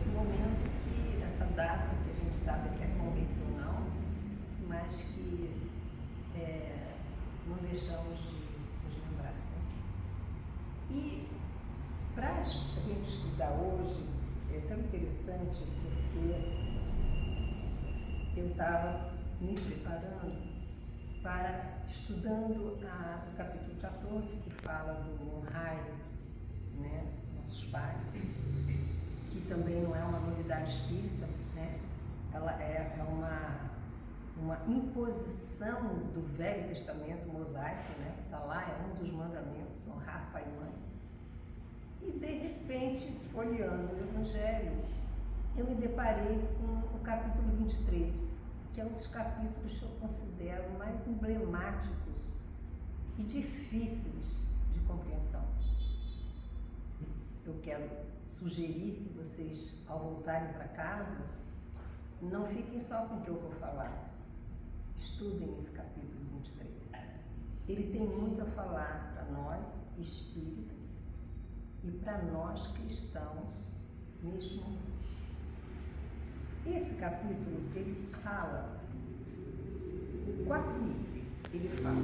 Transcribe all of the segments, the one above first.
esse momento que, essa data que a gente sabe que é convencional, mas que não deixamos de nos lembrar. E para a gente estudar hoje, é tão interessante porque eu estava me preparando para estudando o capítulo 14, que fala do honrai, né, nossos pais, que também não é uma novidade espírita, né? Ela é uma imposição do Velho Testamento mosaico, né? Está lá, é um dos mandamentos, honrar pai e mãe. E de repente, folheando o Evangelho, eu me deparei com o capítulo 23, que é um dos capítulos que eu considero mais emblemáticos e difíceis de compreensão. Eu quero sugerir que vocês, ao voltarem para casa, não fiquem só com o que eu vou falar. Estudem esse capítulo 23. Ele tem muito a falar para nós, espíritas, e para nós cristãos mesmo. Esse capítulo, ele fala em 4 itens. Ele fala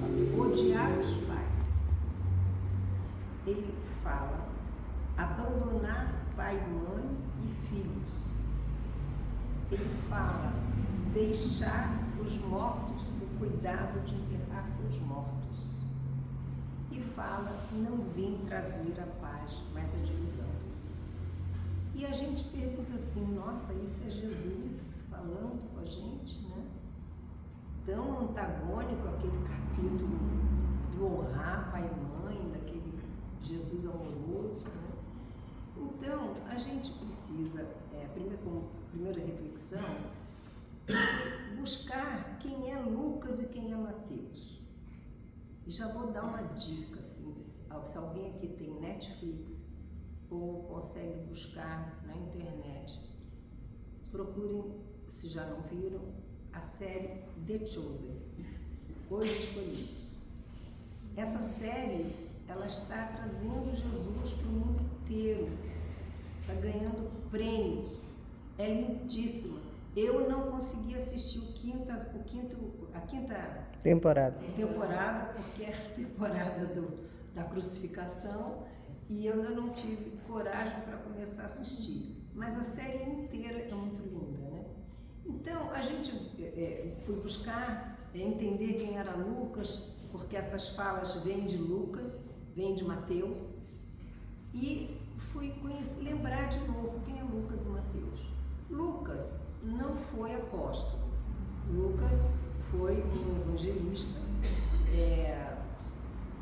odiar os pais. Ele fala abandonar pai, mãe e filhos. Ele fala deixar os mortos o cuidado de enterrar seus mortos. E fala não vim trazer a paz, mas a divisão. E a gente pergunta assim, nossa, isso é Jesus falando com a gente, né? Tão antagônico aquele capítulo do honrar pai e mãe, daquele Jesus amoroso, né? Então, a gente precisa, como primeira reflexão, buscar quem é Lucas e quem é Mateus. E já vou dar uma dica, assim, se alguém aqui tem Netflix ou consegue buscar na internet, procurem, se já não viram, a série The Chosen, Os Escolhidos. Essa série, ela está trazendo Jesus para o mundo inteiro, está ganhando prêmios, é lindíssima. Eu não consegui assistir a quinta temporada, porque é a temporada da crucificação, e eu ainda não tive coragem para começar a assistir. Mas a série inteira é muito linda, né? Então, a gente foi buscar entender quem era Lucas, porque essas falas vêm de Lucas, vêm de Mateus, e fui lembrar de novo quem é Lucas e Mateus. Lucas não foi apóstolo. Lucas foi um evangelista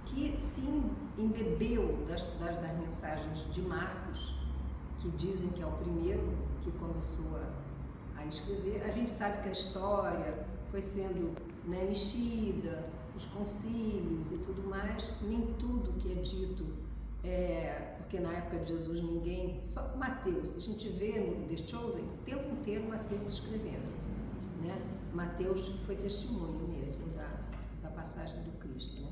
que se embebeu das mensagens de Marcos, que dizem que é o primeiro que começou a escrever. A gente sabe que a história foi sendo mexida, os concílios e tudo mais, nem tudo que é dito, porque na época de Jesus só Mateus, a gente vê no The Chosen o tempo inteiro Mateus escrevendo, né? Mateus foi testemunho mesmo da passagem do Cristo, né?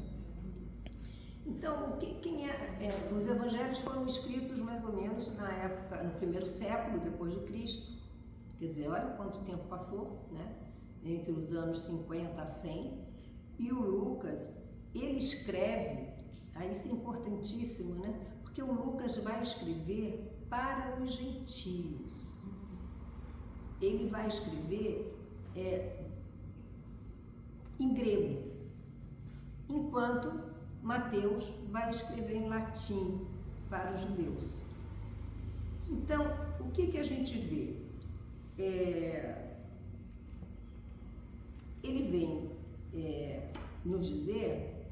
Então, os evangelhos foram escritos mais ou menos na época, no primeiro século depois de Cristo. Quer dizer, olha quanto tempo passou, né? Entre os anos 50 a 100. E o Lucas, ele escreve, isso é importantíssimo, né? Porque o Lucas vai escrever para os gentios. Ele vai escrever em grego, enquanto Mateus vai escrever em latim para os judeus. Então, o que a gente vê? Ele vem nos dizer,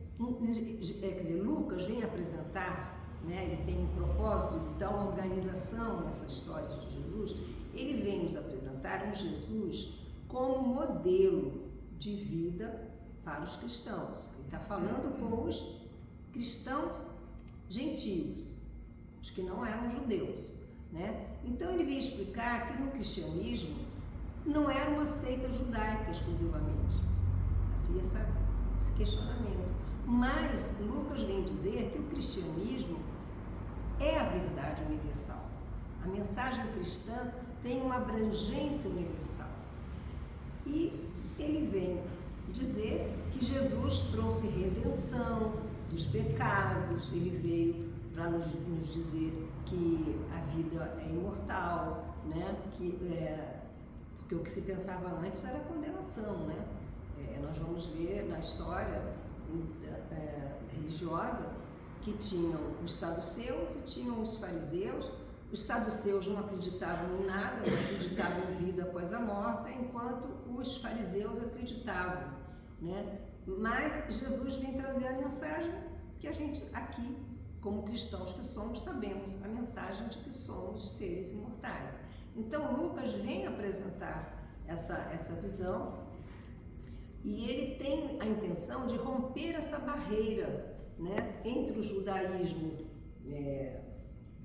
quer dizer, Lucas vem apresentar, né, ele tem um propósito de dar uma organização nessa história de Jesus. Ele vem nos apresentar um Jesus como modelo de vida para os cristãos. Ele está falando com os cristãos gentios, os que não eram judeus, né? Então ele vem explicar que no cristianismo não era uma seita judaica exclusivamente. Havia esse questionamento. Mas Lucas vem dizer que o cristianismo é a verdade universal. A mensagem cristã tem uma abrangência universal. E ele vem dizer que Jesus trouxe redenção dos pecados, ele veio para nos dizer que a vida é imortal, né? Porque o que se pensava antes era condenação, né? Nós vamos ver na história religiosa que tinham os saduceus e tinham os fariseus. Os saduceus não acreditavam em nada, não acreditavam em vida após a morte, enquanto os fariseus acreditavam, né? Mas Jesus vem trazer a mensagem que a gente aqui, como cristãos que somos, sabemos, a mensagem de que somos seres imortais. Então Lucas vem apresentar essa visão e ele tem a intenção de romper essa barreira, né, entre o judaísmo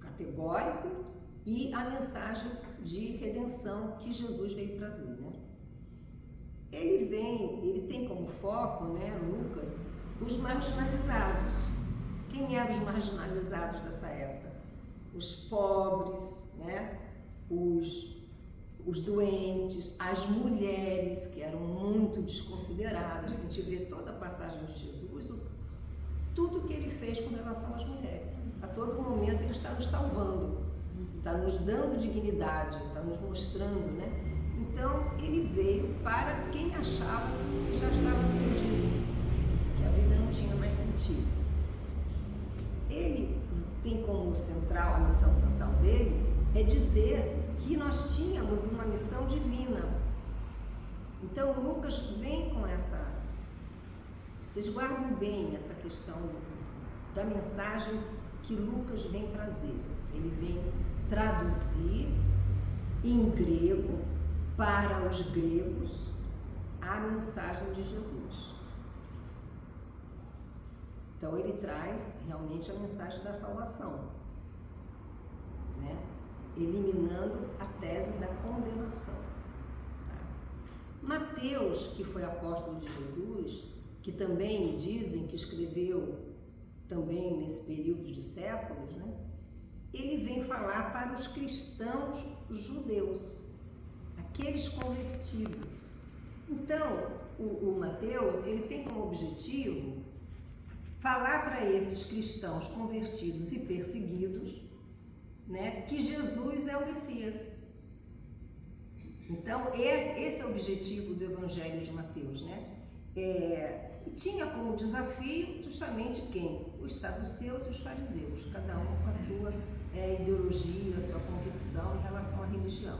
categórico e a mensagem de redenção que Jesus veio trazer, né? Ele tem como foco, né, Lucas, os marginalizados. Quem eram os marginalizados dessa época? Os pobres, né? Os doentes, as mulheres, que eram muito desconsideradas. A gente vê toda a passagem de Jesus, tudo que ele fez com relação às mulheres. A todo momento ele está nos salvando, está nos dando dignidade, está nos mostrando, né? Então ele veio para quem achava que já estava perdido, que a vida não tinha mais sentido. Ele tem como central, a missão central dele é dizer que nós tínhamos uma missão divina. Então Lucas vem com essa... Vocês guardem bem essa questão da mensagem que Lucas vem trazer. Ele vem traduzir em grego para os gregos a mensagem de Jesus. Então ele traz realmente a mensagem da salvação, né? Eliminando a tese da condenação. Tá? Mateus, que foi apóstolo de Jesus, que também dizem que escreveu também nesse período de séculos, né? Ele vem falar para os cristãos judeus, aqueles convertidos. Então, o Mateus, ele tem como objetivo falar para esses cristãos convertidos e perseguidos, né, que Jesus é o Messias. Então, esse é o objetivo do Evangelho de Mateus, né? E tinha como desafio justamente quem? Os saduceus e os fariseus, cada um com a sua ideologia, a sua convicção em relação à religião.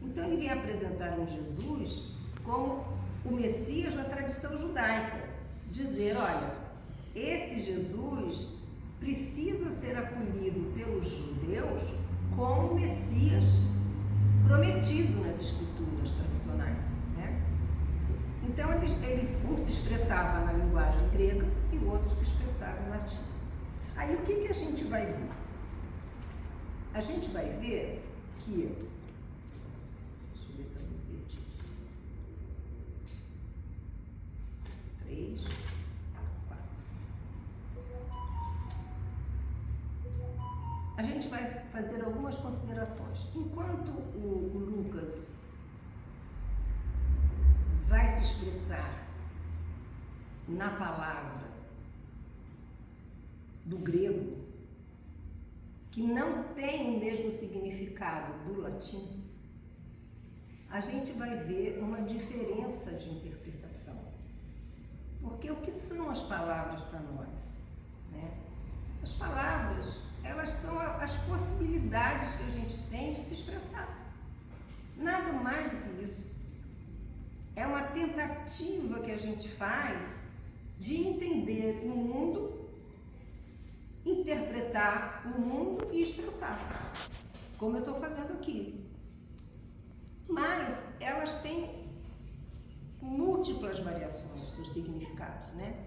Então ele vem apresentar um Jesus como o Messias da tradição judaica, dizer, olha, esse Jesus precisa ser acolhido pelos judeus como o Messias prometido nas escrituras tradicionais, né? Então um se expressava na linguagem grega e o outro se expressava em latim. Aí o que a gente vai ver? A gente vai ver que... Deixa eu ver se eu não perdi. 3, 4. A gente vai fazer algumas considerações. Enquanto o Lucas vai se expressar na palavra do grego, que não tem o mesmo significado do latim, a gente vai ver uma diferença de interpretação. Porque o que são as palavras para nós, né? As palavras, elas são as possibilidades que a gente tem de se expressar. Nada mais do que isso. É uma tentativa que a gente faz de entender o mundo, interpretar o mundo e expressar, como eu estou fazendo aqui. Mas elas têm múltiplas variações, seus significados, né?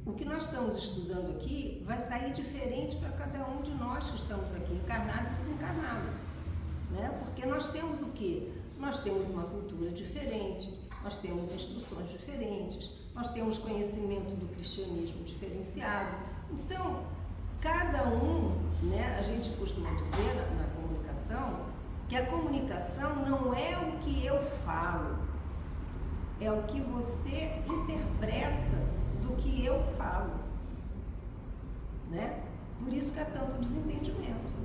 O que nós estamos estudando aqui vai sair diferente para cada um de nós que estamos aqui, encarnados e desencarnados, né? Porque nós temos o quê? Nós temos uma cultura diferente, nós temos instruções diferentes, nós temos conhecimento do cristianismo diferenciado. Então, cada um, né, a gente costuma dizer na comunicação, que a comunicação não é o que eu falo, é o que você interpreta do que eu falo, né? Por isso que há tanto desentendimento.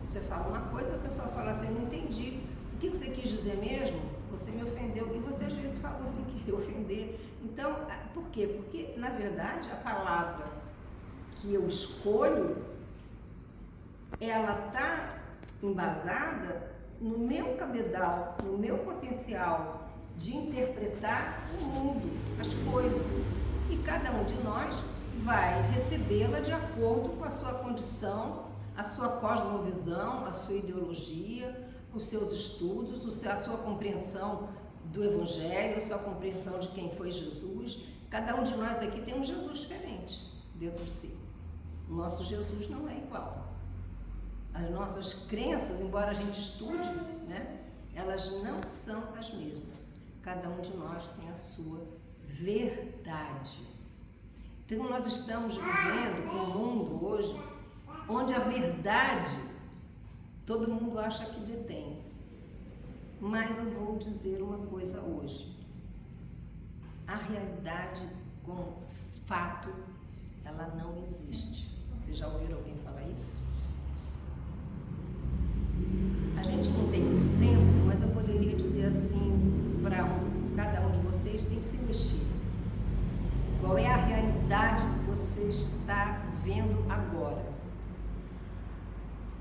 Você fala uma coisa, a pessoa fala assim, eu não entendi. O que você quis dizer mesmo? Você me ofendeu. E você às vezes fala sem querer ofender. Então, por quê? Porque, na verdade, a palavra que eu escolho, ela está embasada no meu cabedal, no meu potencial de interpretar o mundo, as coisas. E cada um de nós vai recebê-la de acordo com a sua condição, a sua cosmovisão, a sua ideologia, os seus estudos, a sua compreensão do Evangelho, a sua compreensão de quem foi Jesus. Cada um de nós aqui tem um Jesus diferente dentro de si. O nosso Jesus não é igual. As nossas crenças, embora a gente estude, né, elas não são as mesmas. Cada um de nós tem a sua verdade. Então, nós estamos vivendo um mundo hoje onde a verdade todo mundo acha que detém. Mas eu vou dizer uma coisa hoje. A realidade como fato, ela não existe. Vocês já ouviram alguém falar isso? A gente não tem muito tempo, mas eu poderia dizer assim para cada um de vocês sem se mexer. Qual é a realidade que você está vendo agora?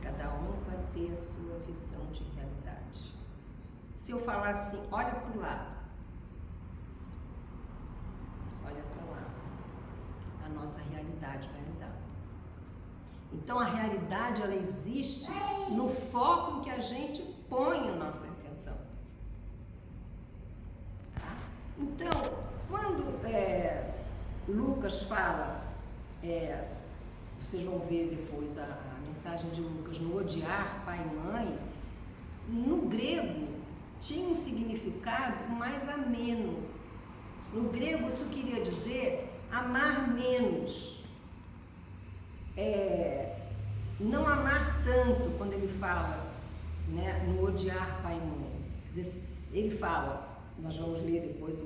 Cada um vai ter a sua visão de realidade. Se eu falar assim, olha para o lado, olha para lá, a nossa realidade vai mudar. Então a realidade, ela existe no foco em que a gente põe a nossa intenção. Tá? Então, quando Lucas fala, vocês vão ver depois a mensagem de Lucas, no odiar pai e mãe, no grego tinha um significado mais ameno. No grego isso queria dizer amar menos, não amar tanto, quando ele fala, né, no odiar pai e mãe. Ele fala, nós vamos ler depois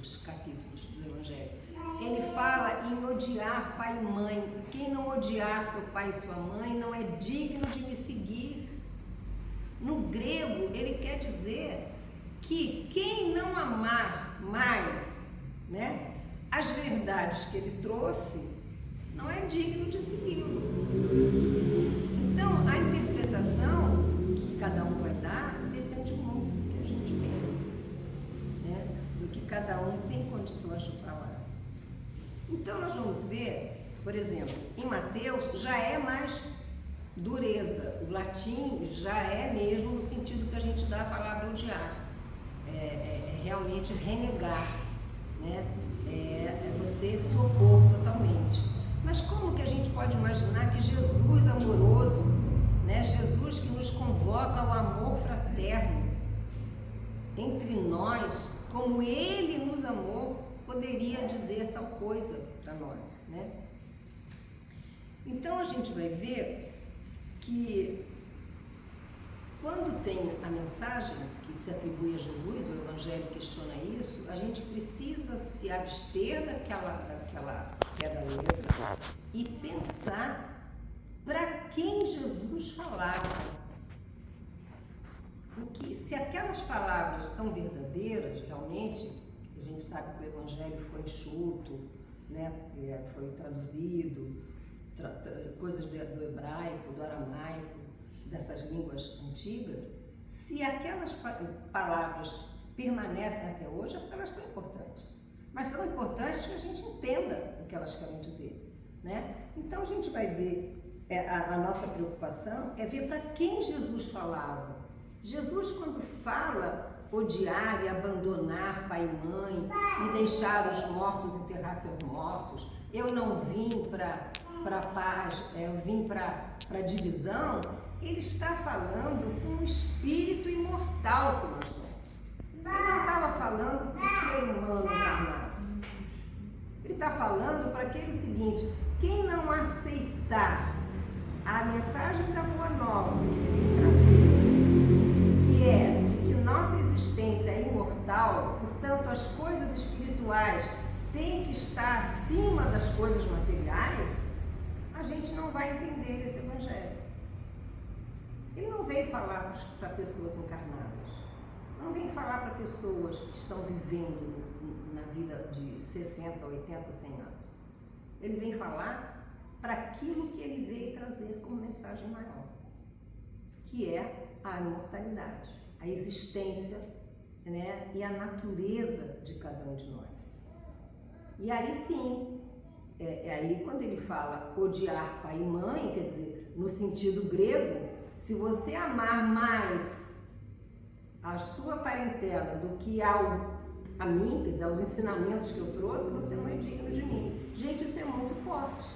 os capítulos do Evangelho. Ele fala em odiar pai e mãe. Quem não odiar seu pai e sua mãe não é digno de me seguir. No grego, ele quer dizer que quem não amar mais, né, as verdades que ele trouxe, não é digno de segui-lo. Então, a interpretação que cada um vai dar depende muito do que a gente pensa, né, do que cada um tem condições de falar. Então, nós vamos ver, por exemplo, em Mateus já é mais dureza. O latim já é mesmo no sentido que a gente dá a palavra odiar. É realmente renegar, né? É você se opor totalmente. Mas como que a gente pode imaginar que Jesus amoroso, né? Jesus que nos convoca ao amor fraterno entre nós, como Ele nos amou, poderia dizer tal coisa para nós, né? Então a gente vai ver que quando tem a mensagem que se atribui a Jesus, o Evangelho questiona isso, a gente precisa se abster daquela queda letra e pensar para quem Jesus falava. Porque se aquelas palavras são verdadeiras, realmente, a gente sabe que o Evangelho foi enxuto, né, foi traduzido, coisas do hebraico, do aramaico, dessas línguas antigas, se aquelas palavras permanecem até hoje, é porque elas são importantes. Mas são importantes que a gente entenda o que elas querem dizer, né? Então a gente vai ver, a nossa preocupação é ver para quem Jesus falava. Jesus, quando fala odiar e abandonar pai e mãe e deixar os mortos enterrar seus mortos, eu não vim para paz, eu vim para divisão, ele está falando com um espírito imortal que nós somos. Ele não estava falando com o ser humano encarnado. Ele está falando para aquele seguinte: quem não aceitar a mensagem da Boa Nova que ele trazer, que é de que nossa existência é imortal, portanto as coisas espirituais têm que estar acima das coisas materiais, a gente não vai entender esse evangelho. Ele não veio falar para pessoas encarnadas, não vem falar para pessoas que estão vivendo na vida de 60, 80, 100 anos. Ele vem falar para aquilo que ele veio trazer como mensagem maior, que é a imortalidade, a existência, né, e a natureza de cada um de nós. E aí sim, aí quando ele fala odiar pai e mãe, quer dizer, no sentido grego, se você amar mais a sua parentela do que a mim, quer dizer, aos ensinamentos que eu trouxe, você não é digno de mim. Gente, isso é muito forte.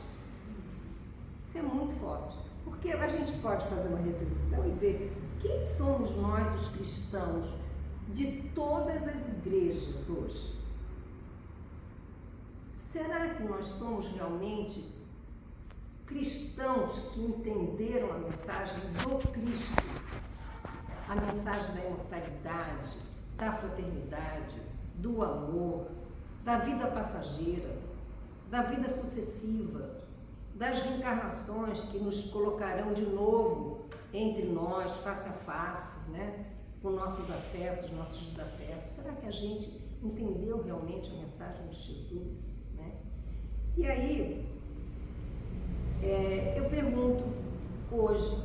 Isso é muito forte. Porque a gente pode fazer uma reflexão e ver quem somos nós, os cristãos, de todas as igrejas hoje. Será que nós somos realmente cristãos que entenderam a mensagem do Cristo? A mensagem da imortalidade, da fraternidade, do amor, da vida passageira, da vida sucessiva, das reencarnações que nos colocarão de novo entre nós, face a face, né? Com nossos afetos, nossos desafetos. Será que a gente entendeu realmente a mensagem de Jesus, né? E aí, eu pergunto, hoje,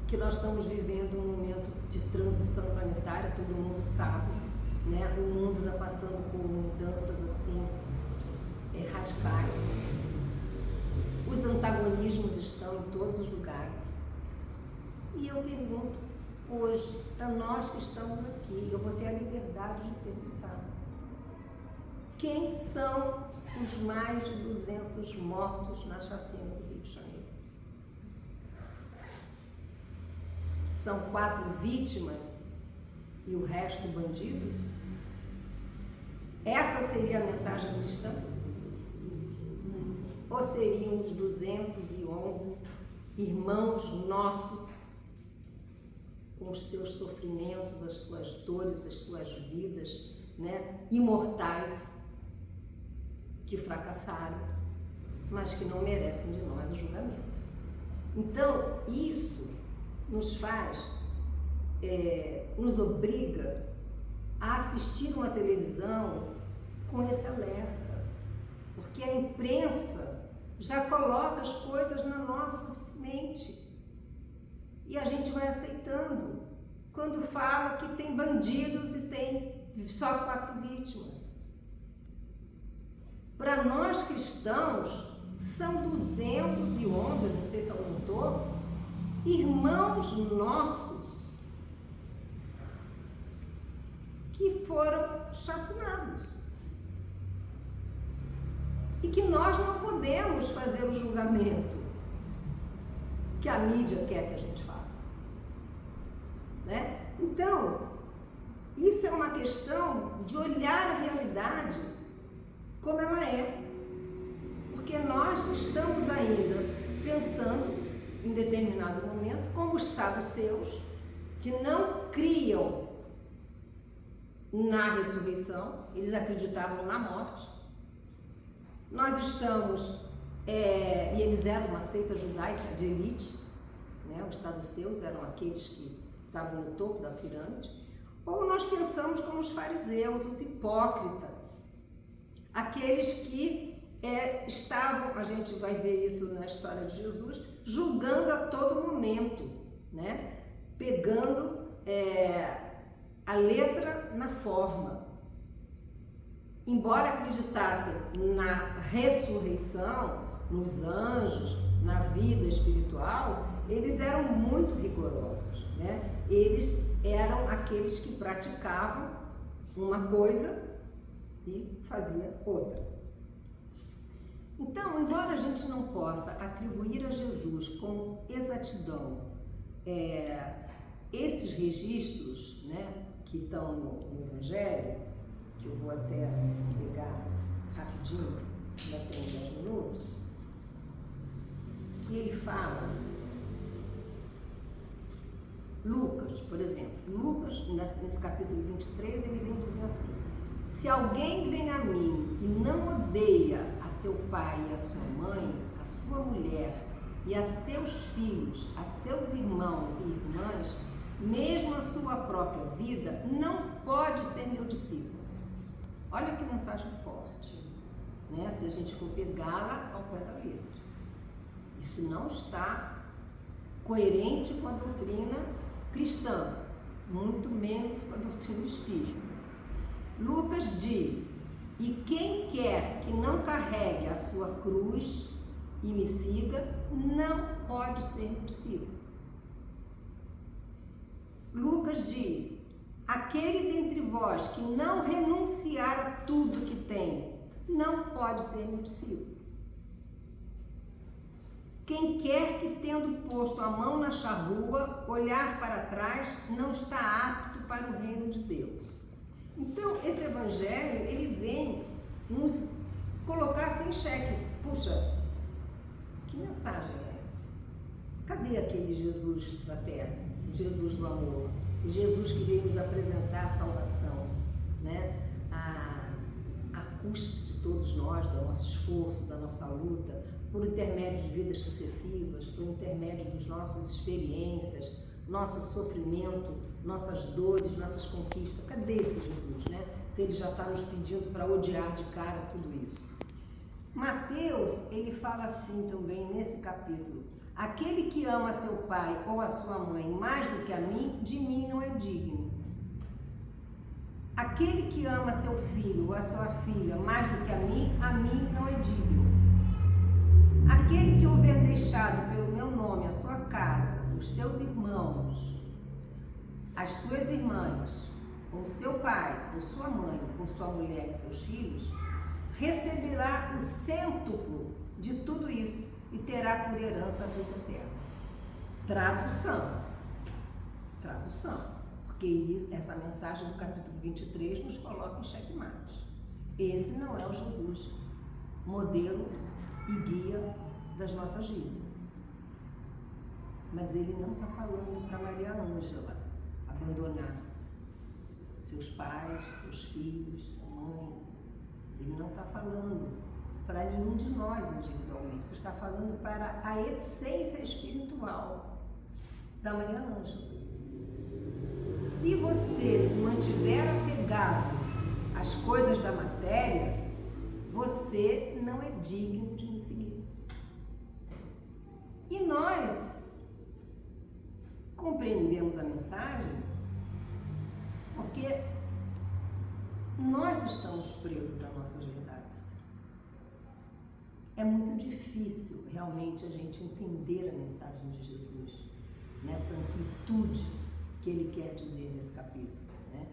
que nós estamos vivendo um momento de transição planetária, todo mundo sabe, né? O mundo está passando por mudanças assim, radicais. Os antagonismos estão em todos os lugares. E eu pergunto hoje, para nós que estamos aqui, eu vou ter a liberdade de perguntar: quem são os mais de 200 mortos na chacina do Rio de Janeiro? São 4 vítimas e o resto bandido? Essa seria a mensagem cristã? Ou seriam os 211 irmãos nossos, com os seus sofrimentos, as suas dores, as suas vidas, né, imortais, que fracassaram, mas que não merecem de nós o julgamento? Então, isso nos faz, nos obriga a assistir uma televisão com esse alerta, porque a imprensa já coloca as coisas na nossa mente e a gente vai aceitando quando fala que tem bandidos e tem só 4 vítimas. Para nós cristãos são 211, eu não sei se aumentou, irmãos nossos que foram chacinados. E que nós não podemos fazer o julgamento que a mídia quer que a gente faça, né? Então, isso é uma questão de olhar a realidade como ela é, porque nós estamos ainda pensando, em determinado momento, como os saduceus, que não criam na ressurreição, eles acreditavam na morte. Nós estamos, e eles eram uma seita judaica de elite, né? Os saduceus eram aqueles que estavam no topo da pirâmide. Ou nós pensamos como os fariseus, os hipócritas, aqueles que estavam, a gente vai ver isso na história de Jesus, julgando a todo momento, né? Pegando a letra na forma. Embora acreditassem na ressurreição, nos anjos, na vida espiritual, eles eram muito rigorosos, né? Eles eram aqueles que praticavam uma coisa e faziam outra. Então, embora a gente não possa atribuir a Jesus com exatidão esses registros, né, que estão no Evangelho, que eu vou até pegar rapidinho, já tem 10 minutos, e ele fala, Lucas, por exemplo, Lucas, nesse capítulo 23, ele vem dizendo assim: se alguém vem a mim e não odeia a seu pai e a sua mãe, a sua mulher e a seus filhos, a seus irmãos e irmãs, mesmo a sua própria vida, não pode ser meu discípulo. Olha que mensagem forte, né? Se a gente for pegá-la ao pé da letra. Isso não está coerente com a doutrina cristã, muito menos com a doutrina espírita. Lucas diz: e quem quer que não carregue a sua cruz e me siga, não pode ser meu discípulo. Lucas diz: aquele dentre vós que não renunciar a tudo que tem, não pode ser meu discípulo. Quem quer que, tendo posto a mão na charrua, olhar para trás, não está apto para o reino de Deus. Então, esse evangelho, ele vem nos colocar assim em xeque. Puxa, que mensagem é essa? Cadê aquele Jesus da terra, o Jesus do amor, o Jesus que veio nos apresentar a salvação, né? A custo de todos nós, do nosso esforço, da nossa luta, por intermédio de vidas sucessivas, por intermédio das nossas experiências, nosso sofrimento, nossas dores, nossas conquistas. Cadê esse Jesus, né? Se ele já está nos pedindo para odiar de cara tudo isso. Mateus, ele fala assim também nesse capítulo: aquele que ama seu pai ou a sua mãe mais do que a mim, de mim não é digno. Aquele que ama seu filho ou a sua filha mais do que a mim não é digno. Aquele que houver deixado pelo meu nome a sua casa, os seus irmãos, as suas irmãs, ou seu pai, ou sua mãe, ou sua mulher e seus filhos, receberá o cêntuplo de tudo isso e terá por herança a vida eterna. Tradução. Porque essa mensagem do capítulo 23 nos coloca em xeque-mate. Esse não é o Jesus modelo e guia das nossas vidas. Mas ele não está falando para Maria Ângela abandonar seus pais, seus filhos, sua mãe. Ele não está falando para nenhum de nós individualmente. Ele está falando para a essência espiritual da Maria Ângela. Se você se mantiver apegado às coisas da matéria, você não é digno de me seguir. E nós compreendemos a mensagem porque nós estamos presos a nossas verdades. É muito difícil realmente a gente entender a mensagem de Jesus nessa amplitude que ele quer dizer nesse capítulo, né?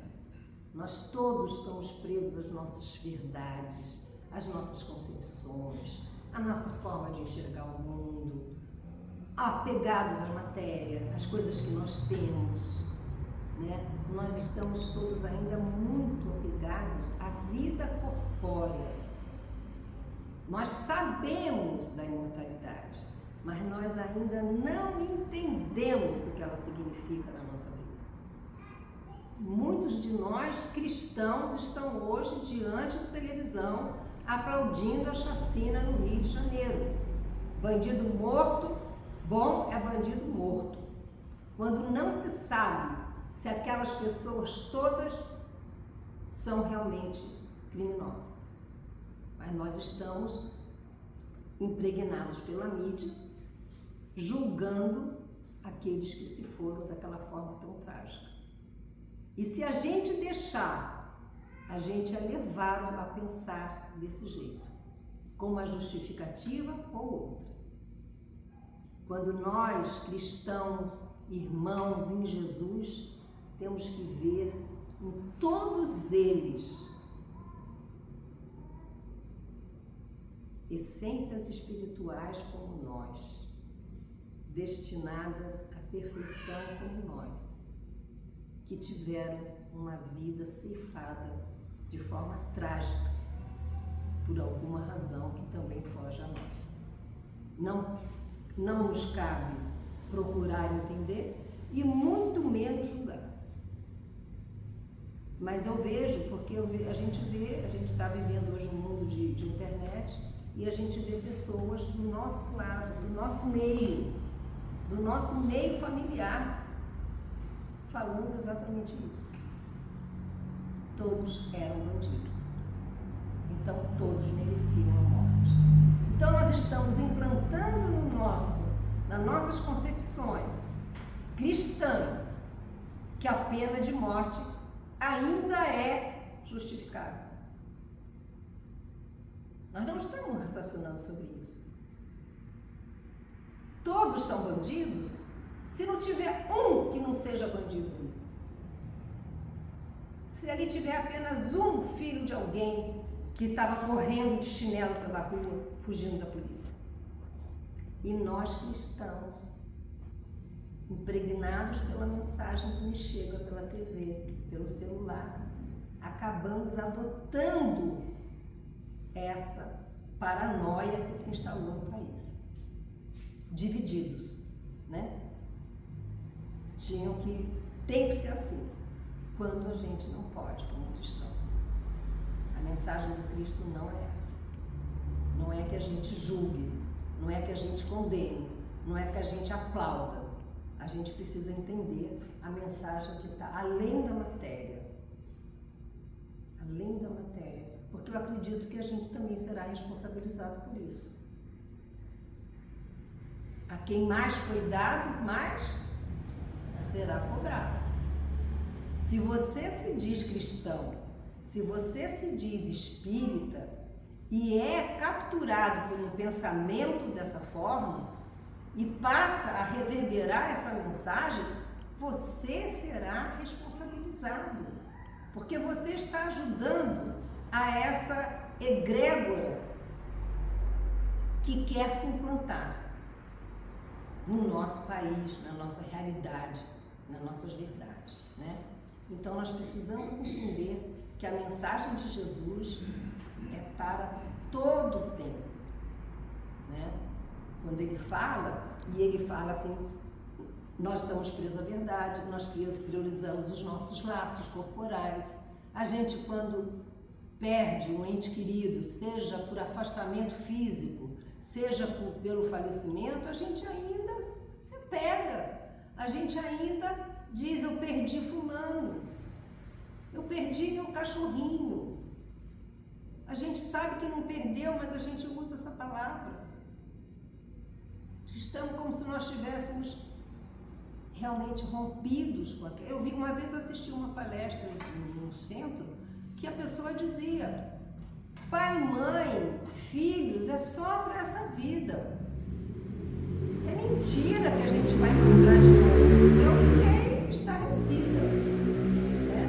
Nós todos estamos presos às nossas verdades, às nossas concepções, à nossa forma de enxergar o mundo, apegados à matéria, às coisas que nós temos, né? Nós estamos todos ainda muito apegados à vida corpórea. Nós sabemos da imortalidade, mas nós ainda não entendemos o que ela significa na nossa vida. Muitos de nós, cristãos, estão hoje diante da televisão aplaudindo a chacina no Rio de Janeiro. Bandido morto, bom é bandido morto. Quando não se sabe se aquelas pessoas todas são realmente criminosas. Mas nós estamos impregnados pela mídia, julgando aqueles que se foram daquela forma tão trágica. E se a gente deixar, a gente é levado a pensar desse jeito, com uma justificativa ou outra. Quando nós, cristãos, irmãos em Jesus, temos que ver em todos eles essências espirituais como nós, destinadas à perfeição como nós, que tiveram uma vida ceifada de forma trágica por alguma razão que também foge a nós. Não nos cabe procurar entender e muito menos julgar. Mas eu vejo, porque a gente está vivendo hoje um mundo de internet e a gente vê pessoas do nosso lado, do nosso meio familiar, falando exatamente isso. Todos eram bandidos. Então todos mereciam a morte. Então nós estamos implantando nas nossas concepções cristãs que a pena de morte ainda é justificável. Nós não estamos raciocinando sobre isso. Todos são bandidos se não tiver um que não seja bandido. Se ali tiver apenas um filho de alguém que estava correndo de chinelo pela rua, fugindo da polícia. E nós cristãos, impregnados pela mensagem que nos chega pela TV, pelo celular, acabamos adotando essa paranoia que se instalou no país. Divididos, né? Tem que ser assim, quando a gente não pode, como cristão. A mensagem do Cristo não é essa. Não é que a gente julgue, não é que a gente condene, não é que a gente aplauda. A gente precisa entender a mensagem que está além da matéria. Além da matéria. Porque eu acredito que a gente também será responsabilizado por isso. A quem mais foi dado, mais será cobrado. Se você se diz cristão, se você se diz espírita e é capturado por um pensamento dessa forma e passa a reverberar essa mensagem, você será responsabilizado, porque você está ajudando a essa egrégora que quer se implantar no nosso país, na nossa realidade, nas nossas verdades, né? Então nós precisamos entender que a mensagem de Jesus é para todo o tempo, né? Quando ele fala assim, nós estamos presos à verdade, nós priorizamos os nossos laços corporais. A gente, quando perde um ente querido, seja por afastamento físico, seja pelo falecimento, a gente ainda se pega, a gente ainda diz: eu perdi fulano, eu perdi meu cachorrinho. A gente sabe que não perdeu, mas a gente usa essa palavra. Estamos como se nós estivéssemos realmente rompidos com aquilo. Uma vez eu assisti uma palestra no centro que a pessoa dizia: pai, mãe, filhos, é só para essa vida. É mentira que a gente vai encontrar de novo. Eu fiquei estarrecida, né?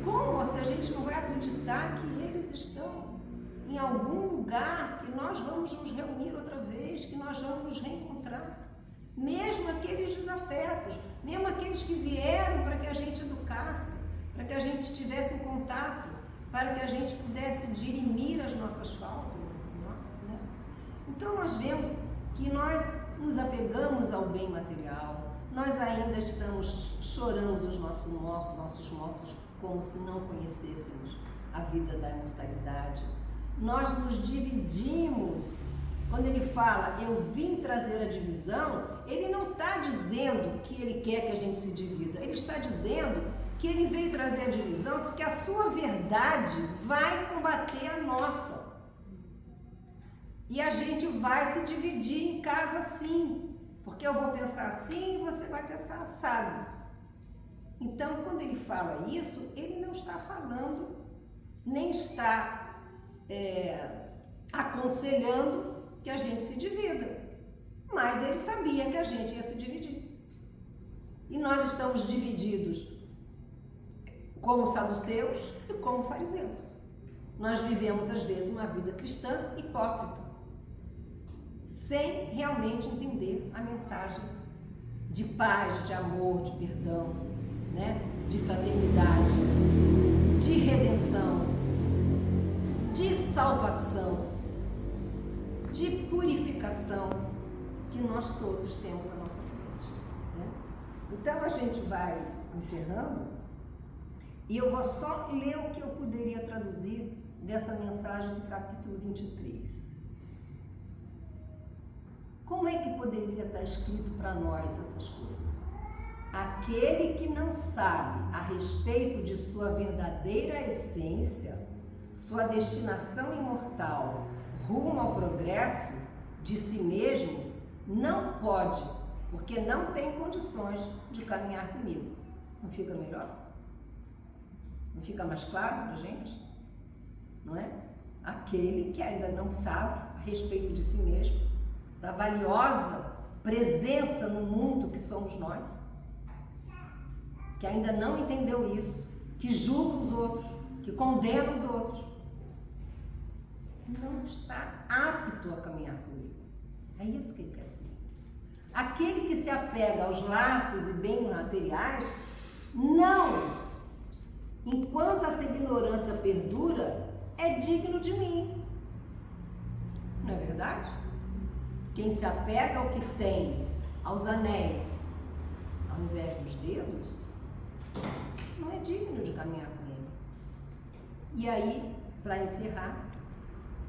Como se a gente não vai acreditar que eles estão em algum lugar, que nós vamos nos reunir outra vez, que nós vamos nos reencontrar? Mesmo aqueles desafetos, mesmo aqueles que vieram para que a gente educasse, para que a gente estivesse em contato, para que a gente pudesse dirimir as nossas faltas, né? Então nós vemos que nós nos apegamos ao bem material, nós ainda choramos os nossos mortos como se não conhecêssemos a vida da imortalidade. Nós nos dividimos. Quando ele fala, eu vim trazer a divisão, ele não está dizendo que ele quer que a gente se divida. Ele está dizendo que ele veio trazer a divisão porque a sua verdade vai combater a nossa. E a gente vai se dividir em casa assim, porque eu vou pensar assim e você vai pensar assado. Então, quando ele fala isso, ele não está falando, nem está aconselhando que a gente se divida, mas ele sabia que a gente ia se dividir. E nós estamos divididos como saduceus e como fariseus. Nós vivemos às vezes uma vida cristã hipócrita, sem realmente entender a mensagem de paz, de amor, de perdão, né? De fraternidade, de redenção, de salvação, de purificação que nós todos temos à nossa frente, né? Então a gente vai encerrando e eu vou só ler o que eu poderia traduzir dessa mensagem do capítulo 23. Como é que poderia estar escrito para nós essas coisas? Aquele que não sabe a respeito de sua verdadeira essência, sua destinação imortal, rumo ao progresso de si mesmo, não pode, porque não tem condições de caminhar comigo. Não fica melhor? Não fica mais claro para a gente? Não é? Aquele que ainda não sabe a respeito de si mesmo, da valiosa presença no mundo que somos nós, que ainda não entendeu isso, que julga os outros, que condena os outros, não está apto a caminhar comigo. É isso que ele quer dizer. Aquele que se apega aos laços e bens materiais, não, enquanto essa ignorância perdura, é digno de mim. Não é verdade? Quem se apega ao que tem, aos anéis, ao invés dos dedos, não é digno de caminhar com ele. E aí, para encerrar,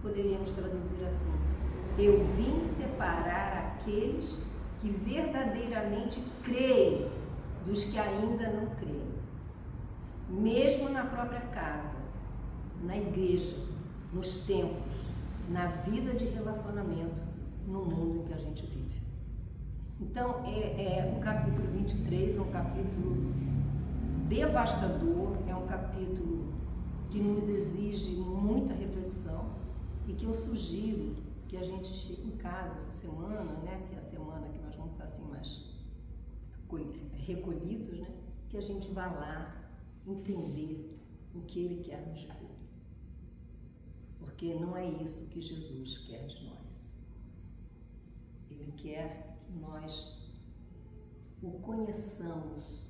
poderíamos traduzir assim: eu vim separar aqueles que verdadeiramente creem dos que ainda não creem. Mesmo na própria casa, na igreja, nos templos, na vida de relacionamento, no mundo em que a gente vive. Então, o capítulo 23 é um capítulo devastador, é um capítulo que nos exige muita reflexão e que eu sugiro que a gente chegue em casa essa semana, né, que é a semana que nós vamos estar assim mais recolhidos, né, que a gente vá lá entender o que Ele quer nos dizer. Porque não é isso que Jesus quer de nós. Ele quer que nós o conheçamos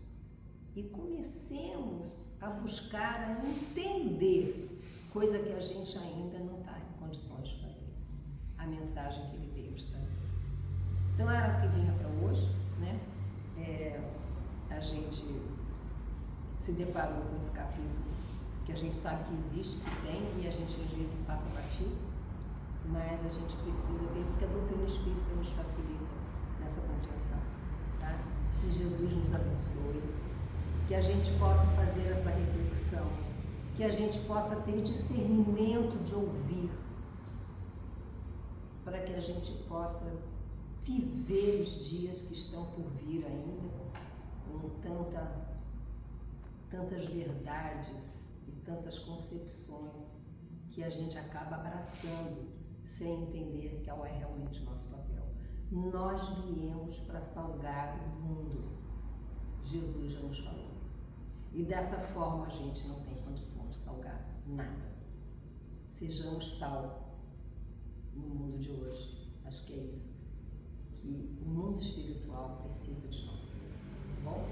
e comecemos a buscar, a entender, coisa que a gente ainda não está em condições de fazer, a mensagem que ele veio nos trazer. Então era o que vinha para hoje, né? A gente se deparou com esse capítulo que a gente sabe que existe, que tem, e a gente às vezes passa batido, mas a gente precisa ver, porque a doutrina espírita nos facilita nessa compreensão, tá? Que Jesus nos abençoe, que a gente possa fazer essa reflexão, que a gente possa ter discernimento de ouvir, para que a gente possa viver os dias que estão por vir ainda, com tantas verdades e tantas concepções que a gente acaba abraçando sem entender que é realmente o nosso papel. Nós viemos para salgar o mundo, Jesus já nos falou. E dessa forma a gente não tem condição de salgar nada. Sejamos sal no mundo de hoje. Acho que é isso que o mundo espiritual precisa de nós. Tá bom?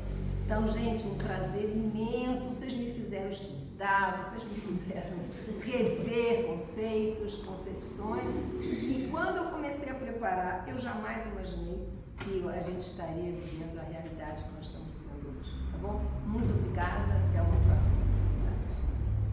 Então, gente, um prazer imenso. Vocês me fizeram estudar, vocês me fizeram rever conceitos, concepções. E quando eu comecei a preparar, eu jamais imaginei que a gente estaria vivendo a realidade que nós estamos vivendo hoje. Tá bom? Muito obrigada. Até uma próxima.